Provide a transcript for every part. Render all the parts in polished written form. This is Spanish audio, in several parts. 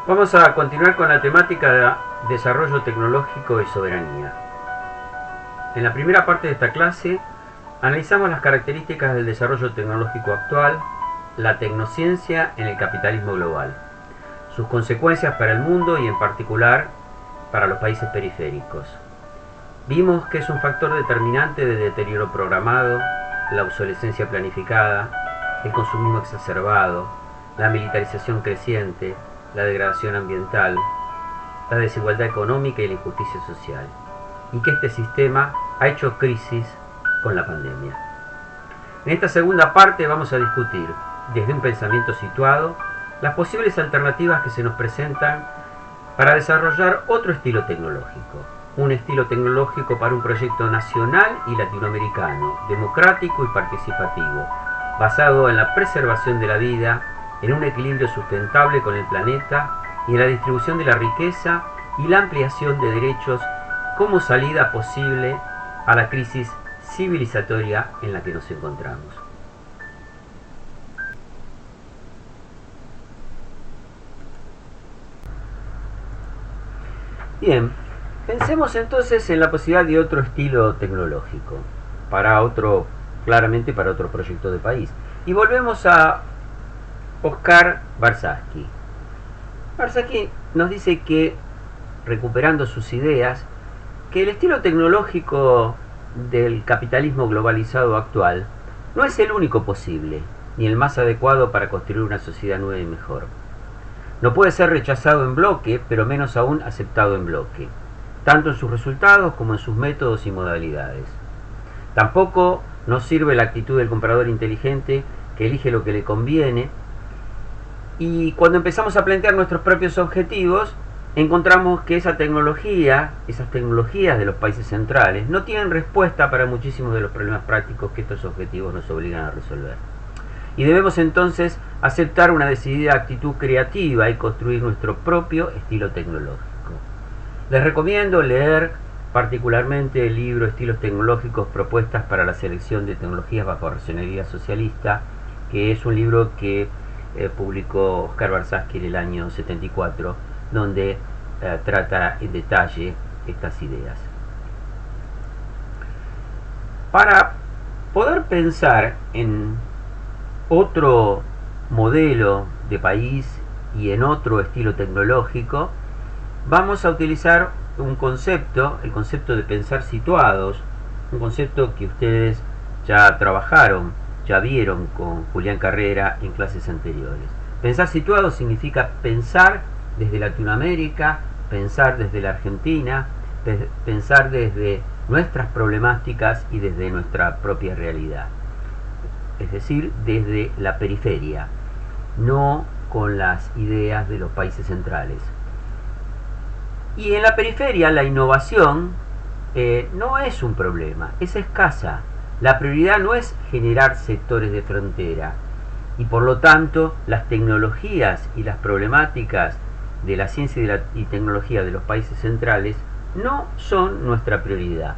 Vamos a continuar con la temática de desarrollo tecnológico y soberanía. En la primera parte de esta clase analizamos las características del desarrollo tecnológico actual, la tecnociencia en el capitalismo global, sus consecuencias para el mundo y en particular para los países periféricos. Vimos que es un factor determinante de deterioro programado, la obsolescencia planificada, el consumismo exacerbado, la militarización creciente, la degradación ambiental, la desigualdad económica y la injusticia social, y que este sistema ha hecho crisis con la pandemia. En esta segunda parte vamos a discutir, desde un pensamiento situado, las posibles alternativas que se nos presentan para desarrollar otro estilo tecnológico, un estilo tecnológico para un proyecto nacional y latinoamericano, democrático y participativo, basado en la preservación de la vida, en un equilibrio sustentable con el planeta y en la distribución de la riqueza y la ampliación de derechos como salida posible a la crisis civilizatoria en la que nos encontramos. Bien, pensemos entonces en la posibilidad de otro estilo tecnológico, claramente para otro proyecto de país. Y volvemos a Oscar Barsatsky. Barsatsky nos dice que, recuperando sus ideas, que el estilo tecnológico del capitalismo globalizado actual no es el único posible, ni el más adecuado para construir una sociedad nueva y mejor. No puede ser rechazado en bloque, pero menos aún aceptado en bloque, tanto en sus resultados como en sus métodos y modalidades. Tampoco nos sirve la actitud del comprador inteligente que elige lo que le conviene, y cuando empezamos a plantear nuestros propios objetivos, encontramos que esas tecnologías de los países centrales, no tienen respuesta para muchísimos de los problemas prácticos que estos objetivos nos obligan a resolver. Y debemos entonces aceptar una decidida actitud creativa y construir nuestro propio estilo tecnológico. Les recomiendo leer particularmente el libro Estilos tecnológicos, propuestas para la selección de tecnologías bajo racionalidad socialista, que es un libro que publicó Oscar Barsatsky en el año 74, donde trata en detalle estas ideas. Para poder pensar en otro modelo de país y en otro estilo tecnológico, vamos a utilizar un concepto, el concepto de pensar situados, un concepto que ustedes ya trabajaron, ya vieron con Julián Carrera en clases anteriores. Pensar situado significa pensar desde Latinoamérica, pensar desde la Argentina, pensar desde nuestras problemáticas y desde nuestra propia realidad. Es decir, desde la periferia, no con las ideas de los países centrales. Y en la periferia la innovación no es un problema, es escasa. La prioridad no es generar sectores de frontera, y por lo tanto las tecnologías y las problemáticas de la ciencia y tecnología de los países centrales no son nuestra prioridad.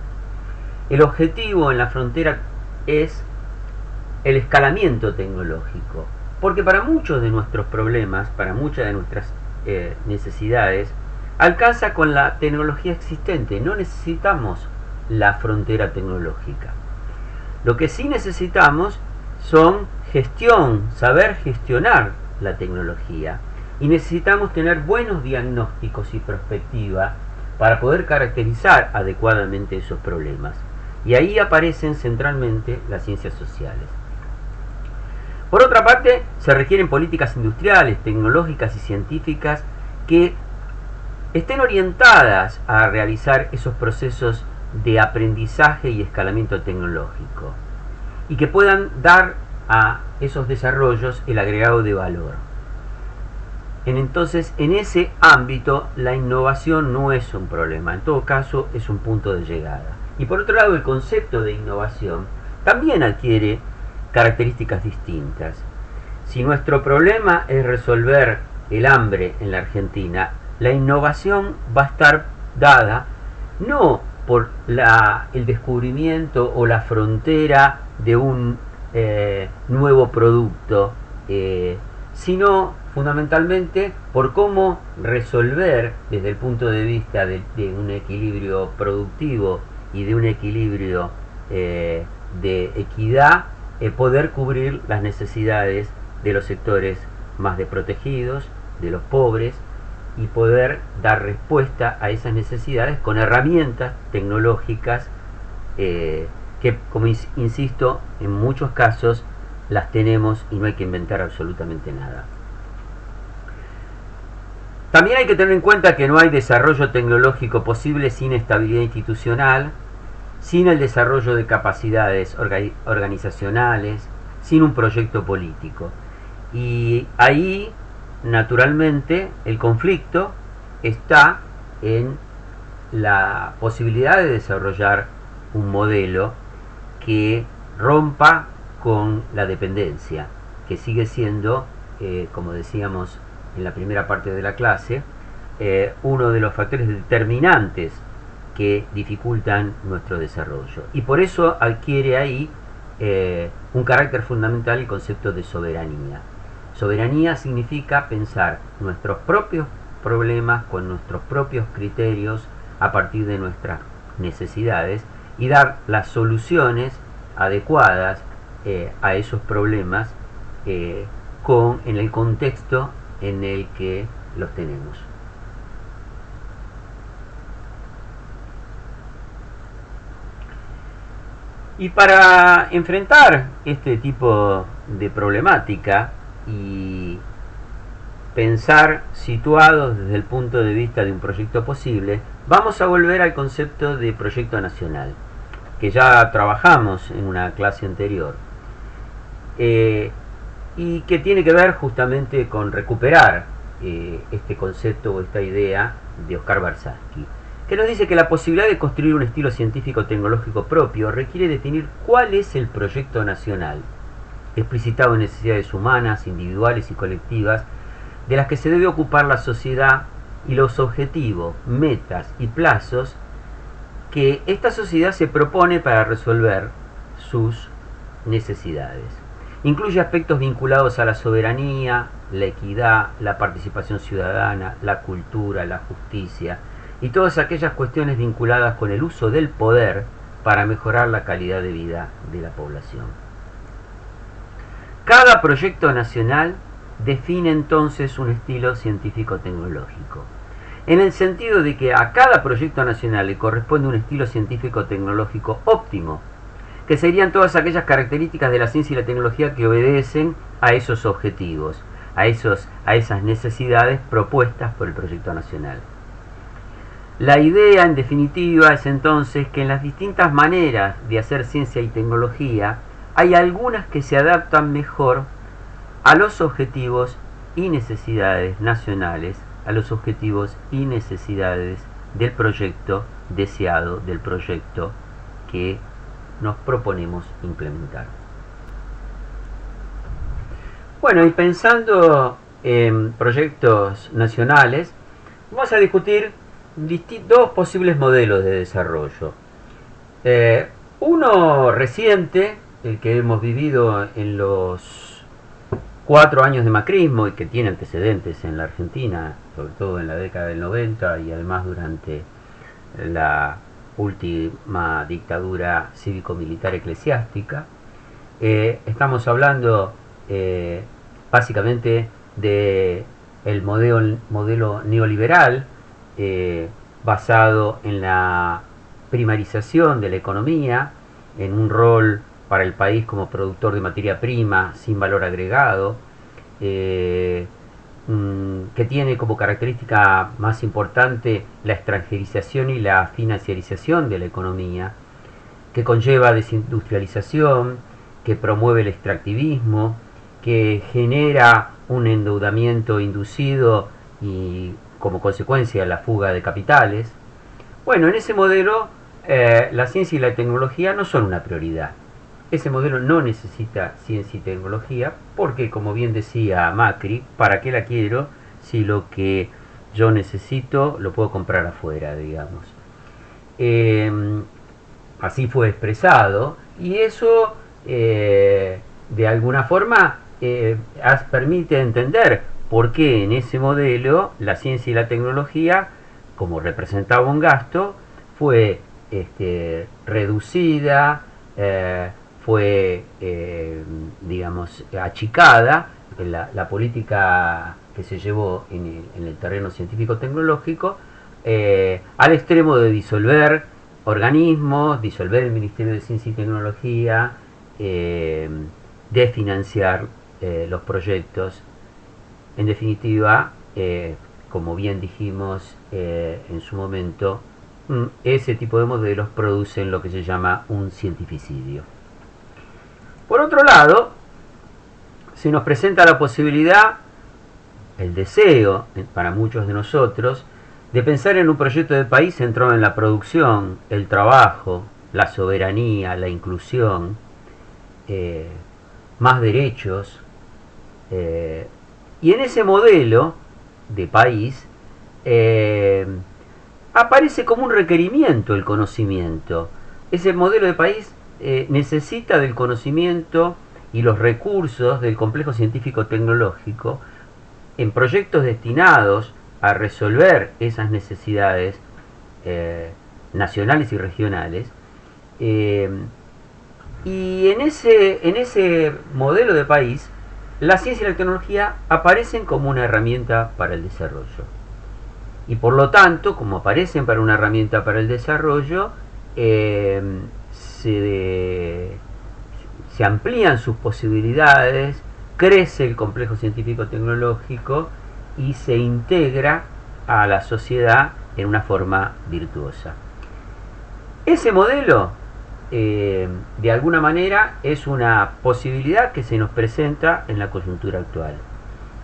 El objetivo en la frontera es el escalamiento tecnológico, porque para muchos de nuestros problemas, para muchas de nuestras necesidades, alcanza con la tecnología existente. No necesitamos la frontera tecnológica. Lo que sí necesitamos son gestión, saber gestionar la tecnología, y necesitamos tener buenos diagnósticos y perspectiva para poder caracterizar adecuadamente esos problemas. Y ahí aparecen centralmente las ciencias sociales. Por otra parte, se requieren políticas industriales, tecnológicas y científicas que estén orientadas a realizar esos procesos de aprendizaje y escalamiento tecnológico, y que puedan dar a esos desarrollos el agregado de valor. Entonces, en ese ámbito, la innovación no es un problema, en todo caso es un punto de llegada. Y por otro lado, el concepto de innovación también adquiere características distintas. Si nuestro problema es resolver el hambre en la Argentina, la innovación va a estar dada no por el descubrimiento o la frontera de un nuevo producto, sino fundamentalmente por cómo resolver desde el punto de vista de un equilibrio productivo y de un equilibrio de equidad, poder cubrir las necesidades de los sectores más desprotegidos, de los pobres, y poder dar respuesta a esas necesidades con herramientas tecnológicas que, como insisto, en muchos casos las tenemos y no hay que inventar absolutamente nada. También hay que tener en cuenta que no hay desarrollo tecnológico posible sin estabilidad institucional, sin el desarrollo de capacidades organizacionales, sin un proyecto político. Y ahí, naturalmente, el conflicto está en la posibilidad de desarrollar un modelo que rompa con la dependencia, que sigue siendo, como decíamos en la primera parte de la clase, uno de los factores determinantes que dificultan nuestro desarrollo. Y por eso adquiere ahí un carácter fundamental el concepto de soberanía. Soberanía significa pensar nuestros propios problemas con nuestros propios criterios a partir de nuestras necesidades y dar las soluciones adecuadas a esos problemas en el contexto en el que los tenemos. Y para enfrentar este tipo de problemática y pensar situados desde el punto de vista de un proyecto posible, vamos a volver al concepto de proyecto nacional, que ya trabajamos en una clase anterior, y que tiene que ver justamente con recuperar este concepto o esta idea de Oscar Barsatsky, que nos dice que la posibilidad de construir un estilo científico-tecnológico propio requiere definir cuál es el proyecto nacional, explicitado en necesidades humanas, individuales y colectivas, de las que se debe ocupar la sociedad, y los objetivos, metas y plazos que esta sociedad se propone para resolver sus necesidades. Incluye aspectos vinculados a la soberanía, la equidad, la participación ciudadana, la cultura, la justicia y todas aquellas cuestiones vinculadas con el uso del poder para mejorar la calidad de vida de la población. Cada proyecto nacional define entonces un estilo científico-tecnológico, en el sentido de que a cada proyecto nacional le corresponde un estilo científico-tecnológico óptimo, que serían todas aquellas características de la ciencia y la tecnología que obedecen a esos objetivos, a esas necesidades propuestas por el proyecto nacional. La idea, en definitiva, es entonces que en las distintas maneras de hacer ciencia y tecnología hay algunas que se adaptan mejor a los objetivos y necesidades nacionales, a los objetivos y necesidades del proyecto deseado, del proyecto que nos proponemos implementar. Bueno, y pensando en proyectos nacionales, vamos a discutir dos posibles modelos de desarrollo. Uno reciente, el que hemos vivido en los 4 años de macrismo y que tiene antecedentes en la Argentina, sobre todo en la década del 90 y además durante la última dictadura cívico-militar eclesiástica. Estamos hablando básicamente de el modelo neoliberal basado en la primarización de la economía, en un rol para el país como productor de materia prima sin valor agregado, que tiene como característica más importante la extranjerización y la financiarización de la economía, que conlleva desindustrialización, que promueve el extractivismo, que genera un endeudamiento inducido y como consecuencia la fuga de capitales. Bueno, en ese modelo la ciencia y la tecnología no son una prioridad. Ese modelo no necesita ciencia y tecnología porque, como bien decía Macri, ¿para qué la quiero si lo que yo necesito lo puedo comprar afuera, digamos? Así fue expresado y eso de alguna forma permite entender por qué en ese modelo la ciencia y la tecnología, como representaba un gasto, fue reducida, fue, digamos, achicada. La política que se llevó en el terreno científico-tecnológico, al extremo de disolver organismos, disolver el Ministerio de Ciencia y Tecnología, de financiar los proyectos. En definitiva, como bien dijimos en su momento, ese tipo de modelos producen lo que se llama un cientificidio. Por otro lado, se nos presenta la posibilidad, el deseo para muchos de nosotros, de pensar en un proyecto de país centrado en la producción, el trabajo, la soberanía, la inclusión, más derechos. Y en ese modelo de país aparece como un requerimiento el conocimiento. Ese modelo de país necesita del conocimiento y los recursos del complejo científico-tecnológico en proyectos destinados a resolver esas necesidades nacionales y regionales. Y en ese modelo de país, la ciencia y la tecnología aparecen como una herramienta para el desarrollo. Y por lo tanto, como aparecen para una herramienta para el desarrollo, se amplían sus posibilidades, crece el complejo científico-tecnológico y se integra a la sociedad en una forma virtuosa. Ese modelo, de alguna manera, es una posibilidad que se nos presenta en la coyuntura actual.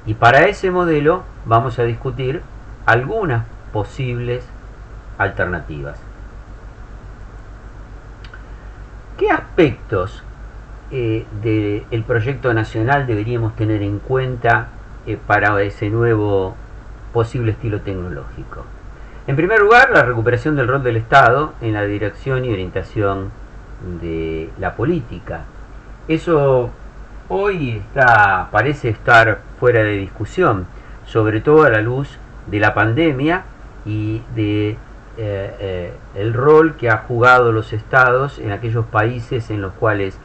Y para ese modelo vamos a discutir algunas posibles alternativas. ¿Qué aspectos del proyecto nacional deberíamos tener en cuenta para ese nuevo posible estilo tecnológico? En primer lugar, la recuperación del rol del Estado en la dirección y orientación de la política. Eso hoy parece estar fuera de discusión, sobre todo a la luz de la pandemia y de el rol que han jugado los estados en aquellos países en los cuales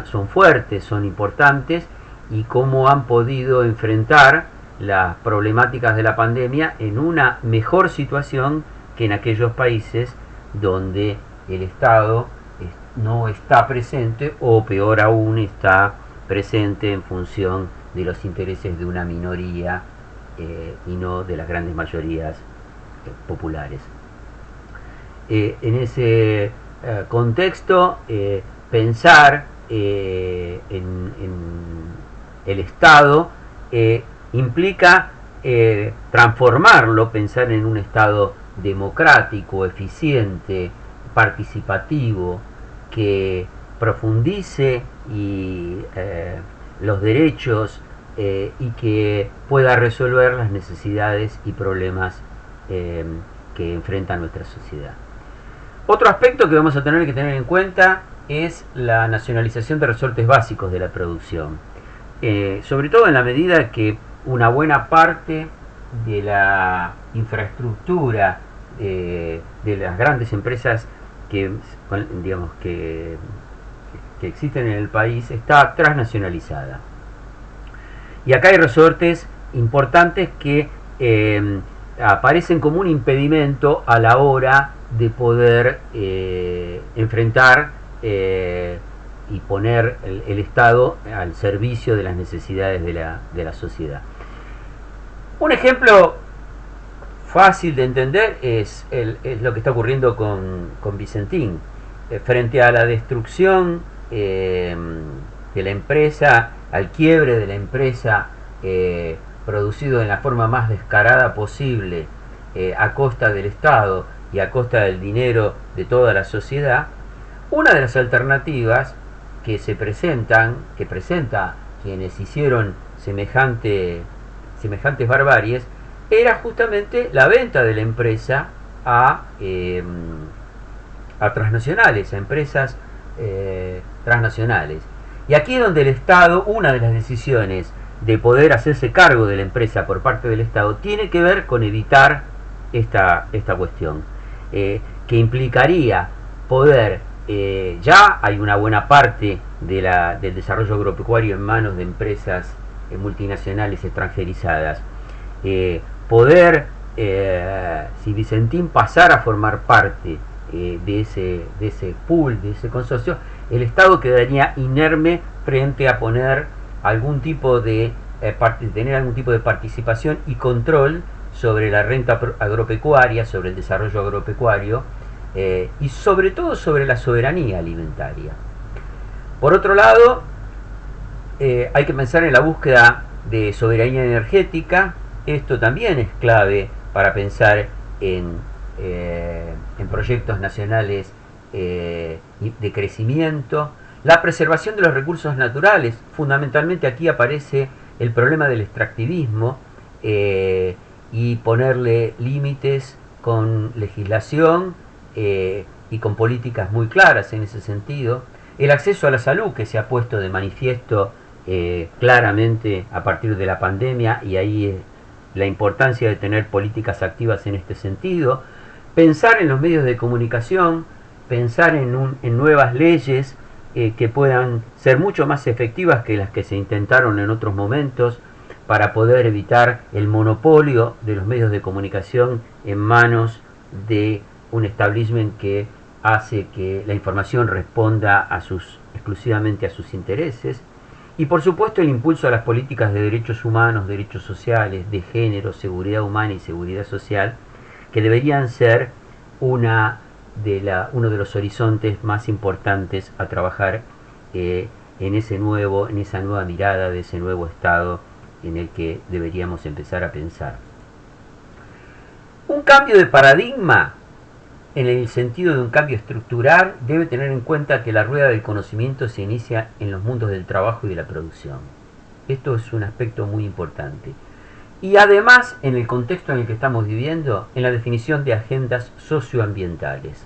son fuertes, son importantes, y cómo han podido enfrentar las problemáticas de la pandemia en una mejor situación que en aquellos países donde el Estado no está presente, o peor aún, está presente en función de los intereses de una minoría y no de las grandes mayorías populares. En ese contexto, pensar en el Estado implica transformarlo, pensar en un Estado democrático, eficiente, participativo, que profundice los derechos y que pueda resolver las necesidades y problemas que enfrenta nuestra sociedad. Otro aspecto que vamos a tener que tener en cuenta es la nacionalización de resortes básicos de la producción, sobre todo en la medida que una buena parte de la infraestructura de las grandes empresas que existen en el país está transnacionalizada. Y acá hay resortes importantes que aparecen como un impedimento a la hora de poder enfrentar y poner el Estado al servicio de las necesidades de la sociedad. Un ejemplo fácil de entender es lo que está ocurriendo con Vicentín. Frente a la destrucción de la empresa, al quiebre de la empresa, producido en la forma más descarada posible, a costa del Estado y a costa del dinero de toda la sociedad, una de las alternativas que presenta quienes hicieron semejantes barbaries, era justamente la venta de la empresa a transnacionales, a empresas transnacionales. Y aquí es donde el Estado, una de las decisiones de poder hacerse cargo de la empresa por parte del Estado tiene que ver con evitar esta cuestión, que implicaría poder, ya hay una buena parte del desarrollo agropecuario en manos de empresas multinacionales extranjerizadas, poder, si Vicentín pasara a formar parte de ese pool, de ese consorcio, el Estado quedaría inerme frente a poner algún tipo de tener algún tipo de participación y control sobre la renta agropecuaria, sobre el desarrollo agropecuario, y sobre todo sobre la soberanía alimentaria. Por otro lado, hay que pensar en la búsqueda de soberanía energética. Esto también es clave para pensar en proyectos nacionales de crecimiento. La preservación de los recursos naturales. Fundamentalmente aquí aparece el problema del extractivismo, y ponerle límites con legislación y con políticas muy claras en ese sentido. El acceso a la salud, que se ha puesto de manifiesto claramente a partir de la pandemia, y ahí la importancia de tener políticas activas en este sentido. Pensar en los medios de comunicación, pensar en nuevas leyes que puedan ser mucho más efectivas que las que se intentaron en otros momentos, para poder evitar el monopolio de los medios de comunicación en manos de un establishment que hace que la información responda exclusivamente a sus intereses. Y por supuesto el impulso a las políticas de derechos humanos, derechos sociales, de género, seguridad humana y seguridad social, que deberían ser uno de los horizontes más importantes a trabajar en esa nueva mirada de ese nuevo Estado en el que deberíamos empezar a pensar. Un cambio de paradigma, en el sentido de un cambio estructural, debe tener en cuenta que la rueda del conocimiento se inicia en los mundos del trabajo y de la producción. Esto es un aspecto muy importante. Y además, en el contexto en el que estamos viviendo, en la definición de agendas socioambientales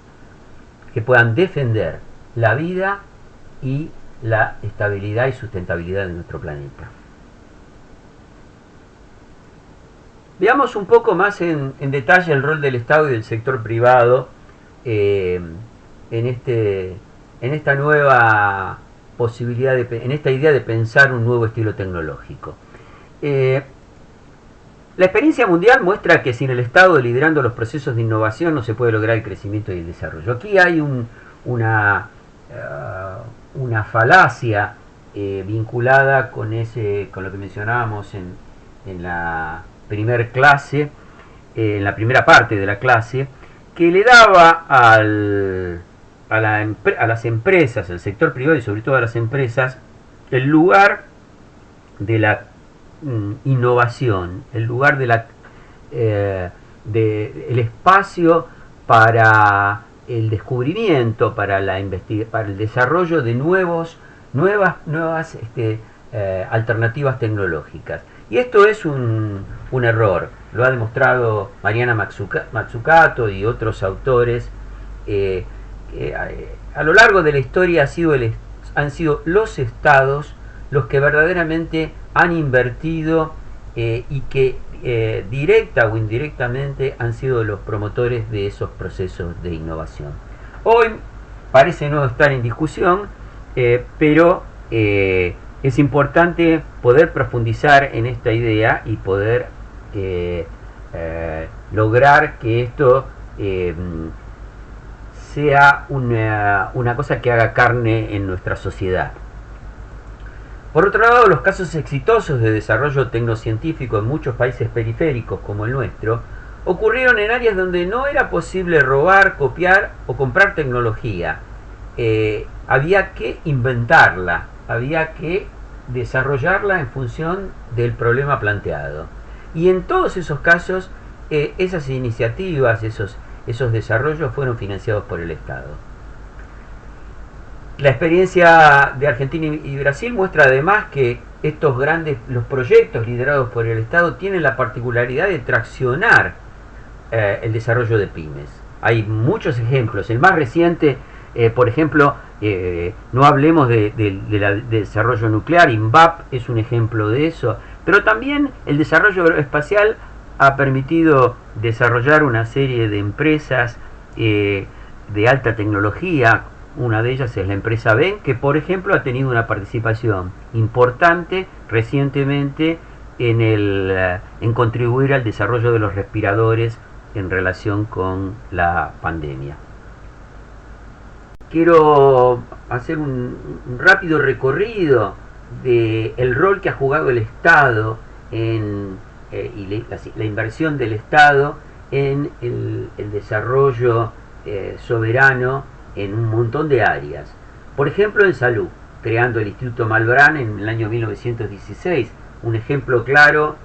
que puedan defender la vida y la estabilidad y sustentabilidad de nuestro planeta. Veamos un poco más en detalle el rol del Estado y del sector privado en esta nueva posibilidad, en esta idea de pensar un nuevo estilo tecnológico. La experiencia mundial muestra que sin el Estado liderando los procesos de innovación no se puede lograr el crecimiento y el desarrollo. Aquí hay una falacia vinculada con lo que mencionábamos en la primer clase, en la primera parte de la clase, que le daba a las empresas, al sector privado y sobre todo a las empresas, el lugar de la innovación, el lugar de el espacio para el descubrimiento, para el desarrollo de nuevas alternativas tecnológicas. Y esto es un error, lo ha demostrado Mariana Mazzucato y otros autores. A lo largo de la historia han sido los estados los que verdaderamente han invertido y que directa o indirectamente han sido los promotores de esos procesos de innovación. Hoy parece no estar en discusión, pero es importante poder profundizar en esta idea y poder lograr que esto sea una cosa que haga carne en nuestra sociedad. Por otro lado, los casos exitosos de desarrollo tecnocientífico en muchos países periféricos como el nuestro ocurrieron en áreas donde no era posible robar, copiar o comprar tecnología. Había que inventarla, había que desarrollarla en función del problema planteado. Y en todos esos casos, esas iniciativas, esos desarrollos fueron financiados por el Estado. La experiencia de Argentina y Brasil muestra además que los proyectos liderados por el Estado tienen la particularidad de traccionar el desarrollo de pymes. Hay muchos ejemplos. El más reciente, por ejemplo, no hablemos del desarrollo nuclear. INVAP es un ejemplo de eso. Pero también el desarrollo aeroespacial ha permitido desarrollar una serie de empresas de alta tecnología. Una de ellas es la empresa Ben, que por ejemplo ha tenido una participación importante recientemente en contribuir al desarrollo de los respiradores en relación con la pandemia. Quiero hacer un rápido recorrido del rol que ha jugado el Estado y la inversión del Estado en el desarrollo soberano en un montón de áreas. Por ejemplo, en salud, creando el Instituto Malbrán en el año 1916, un ejemplo claro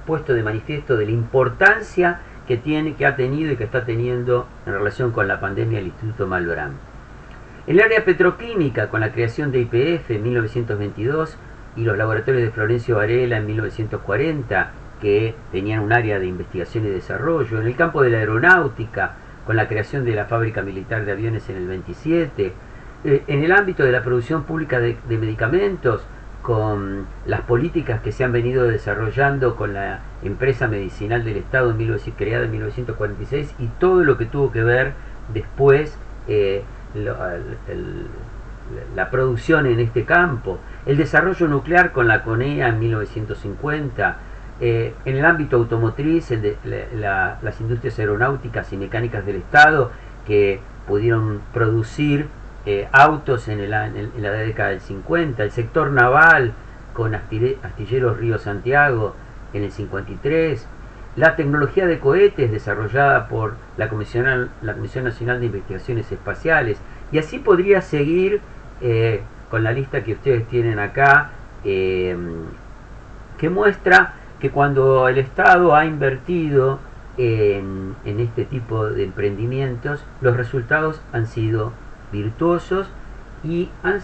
puesto de manifiesto de la importancia que ha tenido y que está teniendo en relación con la pandemia el Instituto Malbrán. En el área petroquímica, con la creación de YPF en 1922 y los laboratorios de Florencio Varela en 1940, que tenían un área de investigación y desarrollo. En el campo de la aeronáutica, con la creación de la fábrica militar de aviones en el 27. En el ámbito de la producción pública de medicamentos, con las políticas que se han venido desarrollando con la empresa medicinal del Estado creada en 1946 y todo lo que tuvo que ver después la producción en este campo, el desarrollo nuclear con la CONEA en 1950, en el ámbito automotriz, las industrias aeronáuticas y mecánicas del Estado que pudieron producir autos en la década del 50, el sector naval con Astilleros Río Santiago en el 53, la tecnología de cohetes desarrollada por la Comisión Nacional de Investigaciones Espaciales, y así podría seguir con la lista que ustedes tienen acá, que muestra que cuando el Estado ha invertido en este tipo de emprendimientos, los resultados han sido virtuosos y han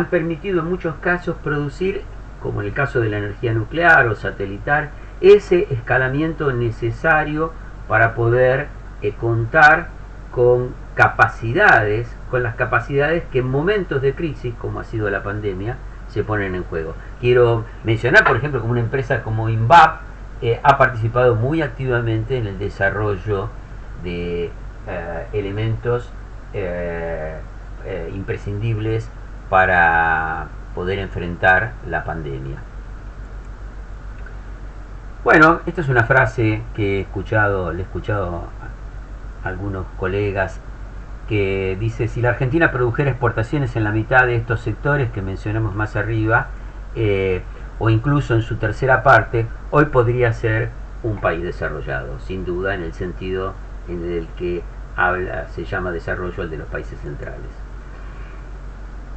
permitido en muchos casos producir, como en el caso de la energía nuclear o satelital, ese escalamiento necesario para poder contar con las capacidades que en momentos de crisis, como ha sido la pandemia, se ponen en juego. Quiero mencionar, por ejemplo, como una empresa como INVAP ha participado muy activamente en el desarrollo de elementos imprescindibles para poder enfrentar la pandemia. Bueno, esta es una frase que le he escuchado a algunos colegas, que dice: si la Argentina produjera exportaciones en la mitad de estos sectores que mencionamos más arriba, o incluso en su tercera parte, hoy podría ser un país desarrollado, sin duda, en el sentido en el que se llama desarrollo el de los países centrales.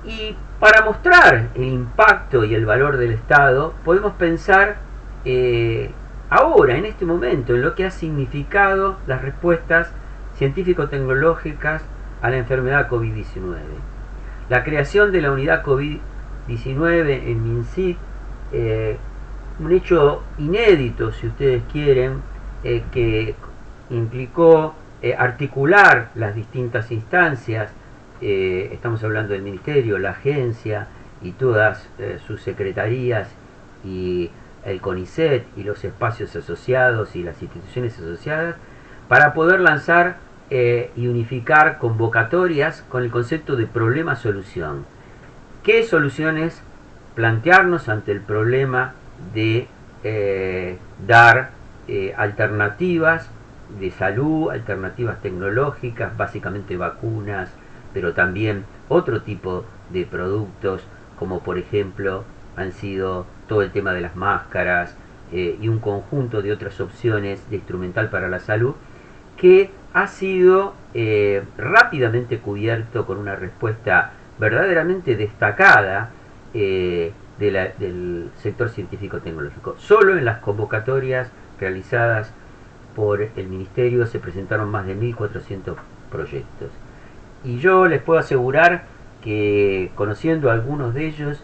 Y para mostrar el impacto y el valor del Estado, podemos pensar ahora, en este momento, en lo que ha significado las respuestas científico-tecnológicas a la enfermedad COVID-19. La creación de la unidad COVID-19 en MinSIT, un hecho inédito, si ustedes quieren, que implicó articular las distintas instancias. Estamos hablando del Ministerio, la agencia y todas sus secretarías, y el CONICET y los espacios asociados y las instituciones asociadas, para poder lanzar y unificar convocatorias con el concepto de problema-solución. ¿Qué soluciones plantearnos ante el problema de dar alternativas de salud, alternativas tecnológicas, básicamente vacunas, pero también otro tipo de productos, como por ejemplo han sido todo el tema de las máscaras y un conjunto de otras opciones de instrumental para la salud, que ha sido rápidamente cubierto con una respuesta verdaderamente destacada del sector científico-tecnológico. Solo en las convocatorias realizadas por el Ministerio se presentaron más de 1.400 proyectos. Y yo les puedo asegurar que, conociendo algunos de ellos,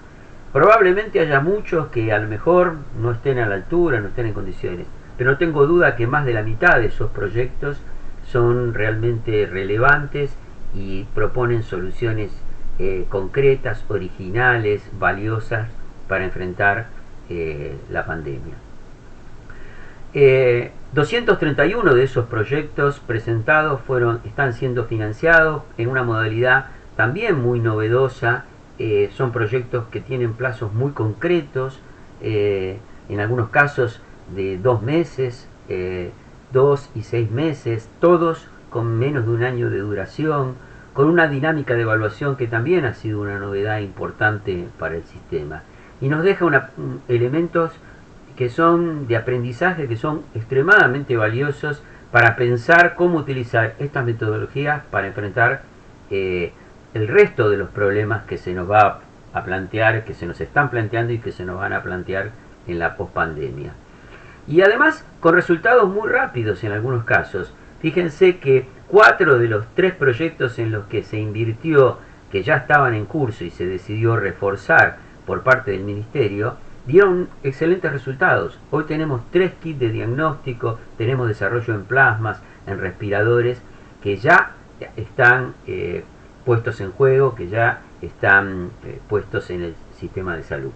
probablemente haya muchos que a lo mejor no estén a la altura, no estén en condiciones, pero no tengo duda que más de la mitad de esos proyectos son realmente relevantes y proponen soluciones concretas, originales, valiosas para enfrentar la pandemia. 231 de esos proyectos presentados están siendo financiados en una modalidad también muy novedosa. Son proyectos que tienen plazos muy concretos, en algunos casos de 2 meses, 2 y 6 meses, todos con menos de un año de duración, con una dinámica de evaluación que también ha sido una novedad importante para el sistema. Y nos deja elementos que son de aprendizaje, que son extremadamente valiosos para pensar cómo utilizar estas metodologías para enfrentar el resto de los problemas que se nos va a plantear, que se nos están planteando y que se nos van a plantear en la pospandemia. Y además con resultados muy rápidos en algunos casos. Fíjense que 4 de los 3 proyectos en los que se invirtió, que ya estaban en curso y se decidió reforzar por parte del Ministerio, dieron excelentes resultados. Hoy tenemos 3 kits de diagnóstico, tenemos desarrollo en plasmas, en respiradores, que ya están puestos en juego, que ya están puestos en el sistema de salud.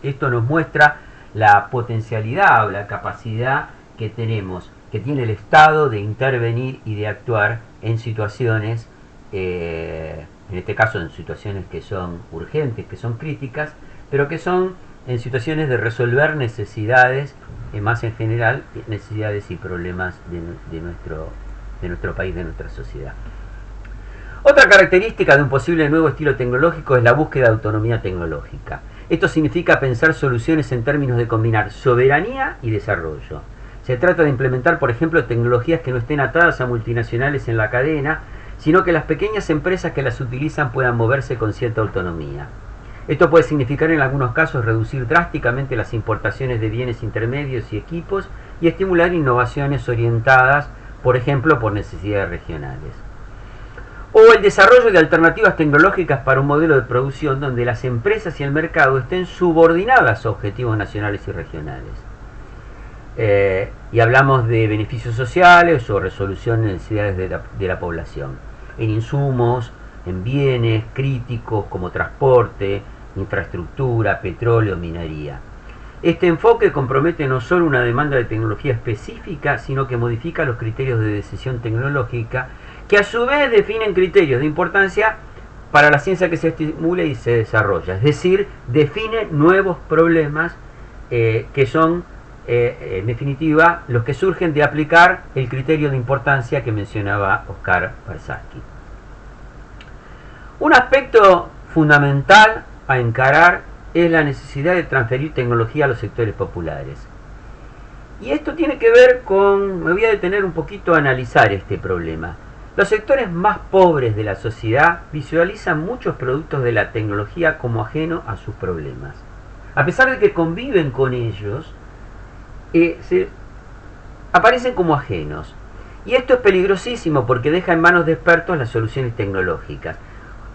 Esto nos muestra la potencialidad o la capacidad que tenemos, que tiene el Estado de intervenir y de actuar en situaciones, en este caso en situaciones que son urgentes, que son críticas, pero que son en situaciones de resolver necesidades, más en general, necesidades y problemas de nuestro país, de nuestra sociedad. Otra característica de un posible nuevo estilo tecnológico es la búsqueda de autonomía tecnológica. Esto significa pensar soluciones en términos de combinar soberanía y desarrollo. Se trata de implementar, por ejemplo, tecnologías que no estén atadas a multinacionales en la cadena, sino que las pequeñas empresas que las utilizan puedan moverse con cierta autonomía. Esto puede significar en algunos casos reducir drásticamente las importaciones de bienes intermedios y equipos y estimular innovaciones orientadas, por ejemplo, por necesidades regionales. O el desarrollo de alternativas tecnológicas para un modelo de producción donde las empresas y el mercado estén subordinadas a objetivos nacionales y regionales. Y hablamos de beneficios sociales o resolución de necesidades de la población, en insumos, en bienes críticos como transporte, infraestructura, petróleo, minería. Este enfoque compromete no solo una demanda de tecnología específica, sino que modifica los criterios de decisión tecnológica, que a su vez definen criterios de importancia para la ciencia que se estimula y se desarrolla. Es decir, define nuevos problemas que son, en definitiva, los que surgen de aplicar el criterio de importancia que mencionaba Oscar Barsaski. Un aspecto fundamental a encarar es la necesidad de transferir tecnología a los sectores populares. Y esto tiene que ver con, me voy a detener un poquito a analizar este problema. Los sectores más pobres de la sociedad visualizan muchos productos de la tecnología como ajeno a sus problemas. A pesar de que conviven con ellos, aparecen como ajenos. Y esto es peligrosísimo porque deja en manos de expertos las soluciones tecnológicas.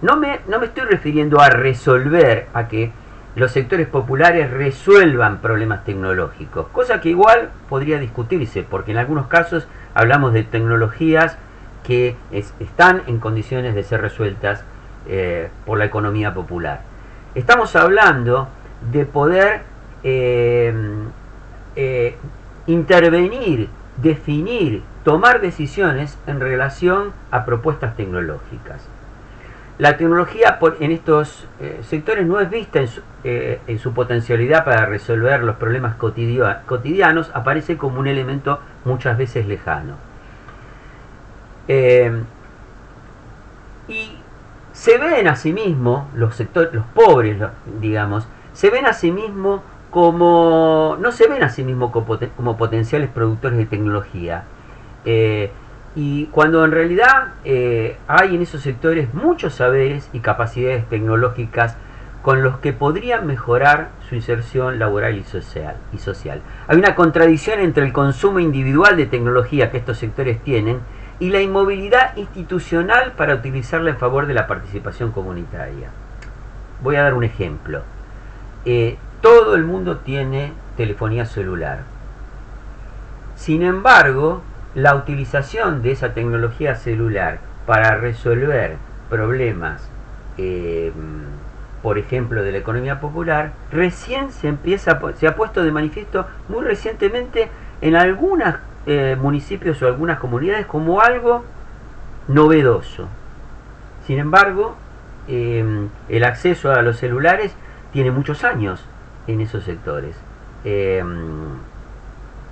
No me estoy refiriendo a resolver, a que los sectores populares resuelvan problemas tecnológicos, cosa que igual podría discutirse, porque en algunos casos hablamos de tecnologías que están en condiciones de ser resueltas por la economía popular. Estamos hablando de poder intervenir, definir, tomar decisiones en relación a propuestas tecnológicas. La tecnología en estos sectores no es vista en su potencialidad para resolver los problemas cotidianos, aparece como un elemento muchas veces lejano. Y se ven a sí mismos, los pobres, digamos, se ven a sí mismos no se ven a sí mismos como potenciales productores de tecnología. Y cuando en realidad hay en esos sectores muchos saberes y capacidades tecnológicas con los que podrían mejorar su inserción laboral y social. Hay una contradicción entre el consumo individual de tecnología que estos sectores tienen y la inmovilidad institucional para utilizarla en favor de la participación comunitaria. Voy a dar un ejemplo. Todo el mundo tiene telefonía celular. Sin embargo, la utilización de esa tecnología celular para resolver problemas por ejemplo, de la economía popular, recién se ha puesto de manifiesto muy recientemente en algunos municipios o algunas comunidades como algo novedoso. Sin embargo, el acceso a los celulares tiene muchos años en esos sectores.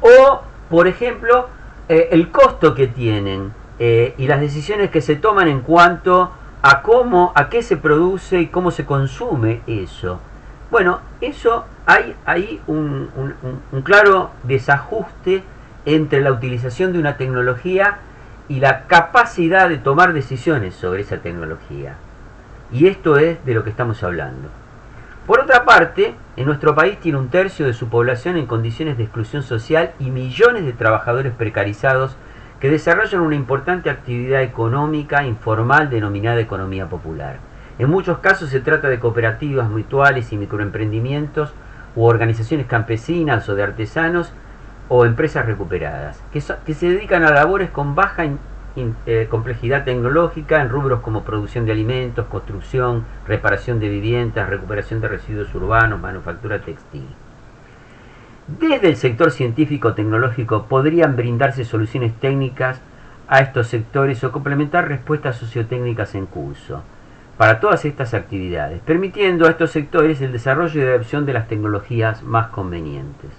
O, por ejemplo, el costo que tienen y las decisiones que se toman en cuanto a qué se produce y cómo se consume eso. Bueno, eso hay ahí un claro desajuste entre la utilización de una tecnología y la capacidad de tomar decisiones sobre esa tecnología. Y esto es de lo que estamos hablando. Por otra parte, en nuestro país tiene 1/3 de su población en condiciones de exclusión social y millones de trabajadores precarizados que desarrollan una importante actividad económica informal denominada economía popular. En muchos casos se trata de cooperativas, mutuales y microemprendimientos u organizaciones campesinas o de artesanos o empresas recuperadas, que se dedican a labores con baja complejidad tecnológica en rubros como producción de alimentos, construcción, reparación de viviendas, recuperación de residuos urbanos, manufactura textil. Desde el sector científico-tecnológico podrían brindarse soluciones técnicas a estos sectores o complementar respuestas sociotécnicas en curso para todas estas actividades, permitiendo a estos sectores el desarrollo y adopción de las tecnologías más convenientes.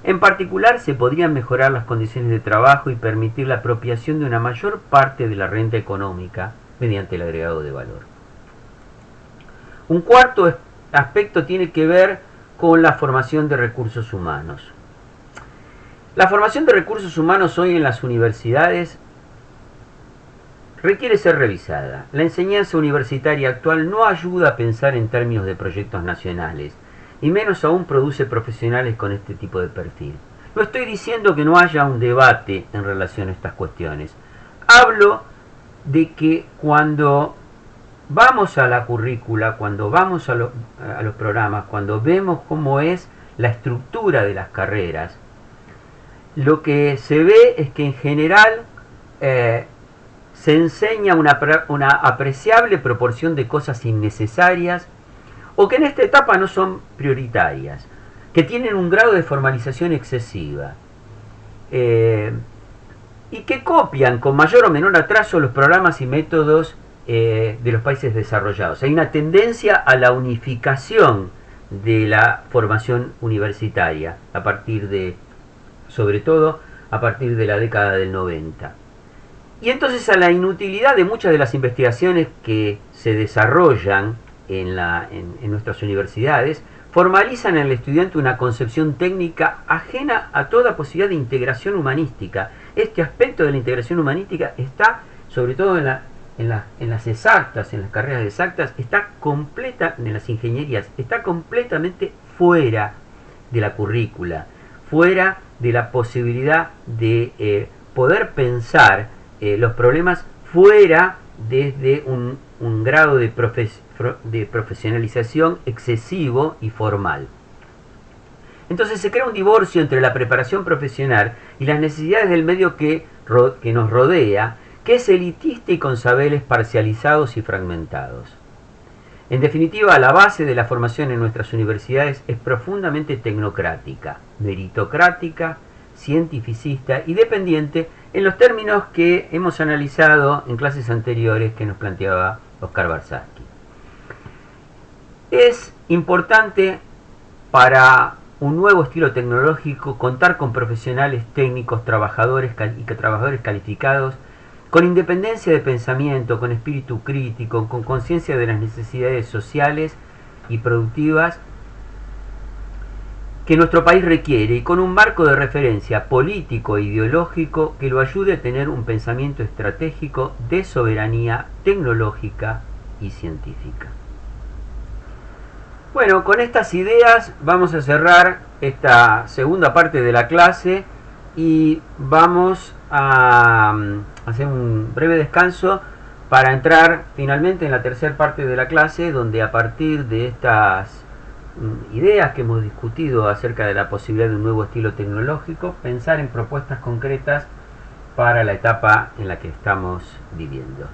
En particular, se podrían mejorar las condiciones de trabajo y permitir la apropiación de una mayor parte de la renta económica mediante el agregado de valor. Un cuarto aspecto tiene que ver con la formación de recursos humanos. La formación de recursos humanos hoy en las universidades requiere ser revisada. La enseñanza universitaria actual no ayuda a pensar en términos de proyectos nacionales, y menos aún produce profesionales con este tipo de perfil. No estoy diciendo que no haya un debate en relación a estas cuestiones. Hablo de que cuando vamos a la currícula, cuando vamos a los programas, cuando vemos cómo es la estructura de las carreras, lo que se ve es que en general se enseña una apreciable proporción de cosas innecesarias o que en esta etapa no son prioritarias, que tienen un grado de formalización excesiva y que copian con mayor o menor atraso los programas y métodos de los países desarrollados. Hay una tendencia a la unificación de la formación universitaria sobre todo a partir de la década del 90. Y entonces a la inutilidad de muchas de las investigaciones que se desarrollan en nuestras universidades, formalizan en el estudiante una concepción técnica ajena a toda posibilidad de integración humanística. Este aspecto de la integración humanística está, sobre todo en las exactas, en las carreras exactas, en las ingenierías, está completamente fuera de la currícula, fuera de la posibilidad de poder pensar los problemas fuera desde un grado de profesionalización excesivo y formal. Entonces se crea un divorcio entre la preparación profesional y las necesidades del medio que nos rodea, que es elitista y con saberes parcializados y fragmentados. En definitiva, la base de la formación en nuestras universidades es profundamente tecnocrática, meritocrática, cientificista y dependiente en los términos que hemos analizado en clases anteriores que nos planteaba Oscar Barsky. Es importante para un nuevo estilo tecnológico contar con profesionales técnicos, trabajadores calificados, con independencia de pensamiento, con espíritu crítico, con conciencia de las necesidades sociales y productivas que nuestro país requiere y con un marco de referencia político e ideológico que lo ayude a tener un pensamiento estratégico de soberanía tecnológica y científica. Bueno, con estas ideas vamos a cerrar esta segunda parte de la clase y vamos a hacer un breve descanso para entrar finalmente en la tercera parte de la clase, donde a partir de estas ideas que hemos discutido acerca de la posibilidad de un nuevo estilo tecnológico, pensar en propuestas concretas para la etapa en la que estamos viviendo.